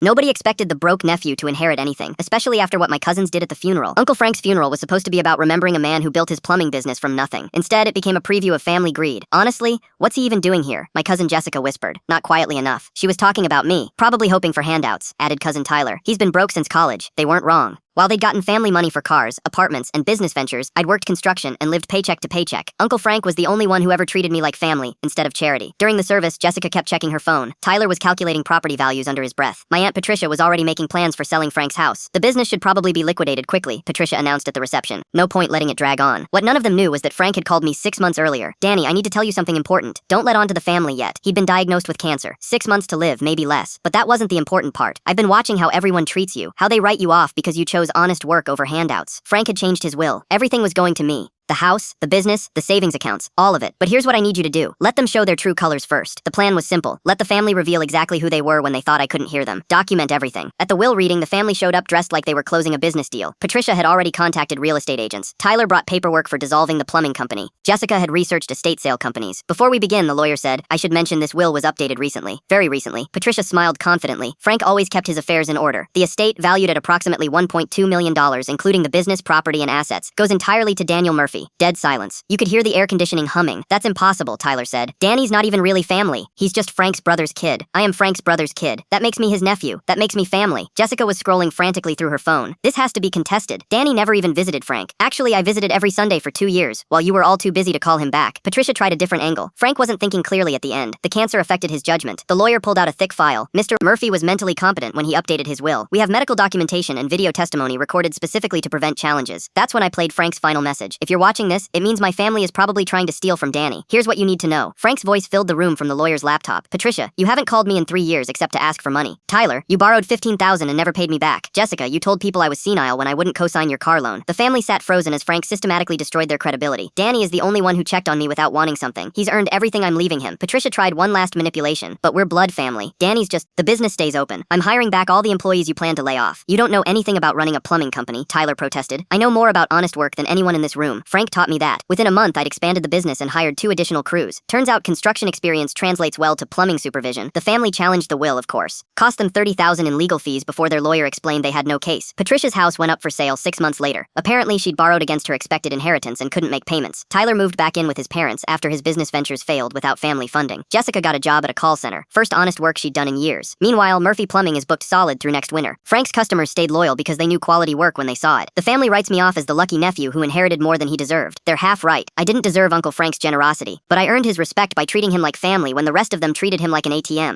Nobody expected the broke nephew to inherit anything, especially after what my cousins did at the funeral. Uncle Frank's funeral was supposed to be about remembering a man who built his plumbing business from nothing. Instead, it became a preview of family greed. Honestly, what's he even doing here? My cousin Jessica whispered, not quietly enough. She was talking about me, probably hoping for handouts, added cousin Tyler. He's been broke since college. They weren't wrong. While they'd gotten family money for cars, apartments, and business ventures, I'd worked construction and lived paycheck to paycheck. Uncle Frank was the only one who ever treated me like family, instead of charity. During the service, Jessica kept checking her phone. Tyler was calculating property values under his breath. My Aunt Patricia was already making plans for selling Frank's house. The business should probably be liquidated quickly, Patricia announced at the reception. No point letting it drag on. What none of them knew was that Frank had called me 6 months earlier. Danny, I need to tell you something important. Don't let on to the family yet. He'd been diagnosed with cancer. 6 months to live, maybe less. But that wasn't the important part. I've been watching how everyone treats you, how they write you off because you chose honest work over handouts. Frank had changed his will. Everything was going to me. The house, the business, the savings accounts, all of it. But here's what I need you to do. Let them show their true colors first. The plan was simple. Let the family reveal exactly who they were when they thought I couldn't hear them. Document everything. At the will reading, the family showed up dressed like they were closing a business deal. Patricia had already contacted real estate agents. Tyler brought paperwork for dissolving the plumbing company. Jessica had researched estate sale companies. Before we begin, the lawyer said, I should mention this will was updated recently. Very recently. Patricia smiled confidently. Frank always kept his affairs in order. The estate, valued at approximately $1.2 million, including the business, property, and assets, goes entirely to Daniel Murphy. Dead silence. You could hear the air conditioning humming. That's impossible, Tyler said. Danny's not even really family. He's just Frank's brother's kid. I am Frank's brother's kid. That makes me his nephew. That makes me family. Jessica was scrolling frantically through her phone. This has to be contested. Danny never even visited Frank. Actually, I visited every Sunday for 2 years, while you were all too busy to call him back. Patricia tried a different angle. Frank wasn't thinking clearly at the end. The cancer affected his judgment. The lawyer pulled out a thick file. Mr. Murphy was mentally competent when he updated his will. We have medical documentation and video testimony recorded specifically to prevent challenges. That's when I played Frank's final message. If you're watching this, it means my family is probably trying to steal from Danny. Here's what you need to know. Frank's voice filled the room from the lawyer's laptop. Patricia, you haven't called me in 3 years except to ask for money. Tyler, you borrowed $15,000 and never paid me back. Jessica, you told people I was senile when I wouldn't co-sign your car loan. The family sat frozen as Frank systematically destroyed their credibility. Danny is the only one who checked on me without wanting something. He's earned everything I'm leaving him. Patricia tried one last manipulation, but we're blood family. Danny's just, the business stays open. I'm hiring back all the employees you plan to lay off. You don't know anything about running a plumbing company, Tyler protested. I know more about honest work than anyone in this room. Frank taught me that. Within a month, I'd expanded the business and hired 2 additional crews. Turns out construction experience translates well to plumbing supervision. The family challenged the will, of course. Cost them $30,000 in legal fees before their lawyer explained they had no case. Patricia's house went up for sale 6 months later. Apparently, she'd borrowed against her expected inheritance and couldn't make payments. Tyler moved back in with his parents after his business ventures failed without family funding. Jessica got a job at a call center. First honest work she'd done in years. Meanwhile, Murphy Plumbing is booked solid through next winter. Frank's customers stayed loyal because they knew quality work when they saw it. The family writes me off as the lucky nephew who inherited more than he deserved. They're half right. I didn't deserve Uncle Frank's generosity, but I earned his respect by treating him like family when the rest of them treated him like an ATM.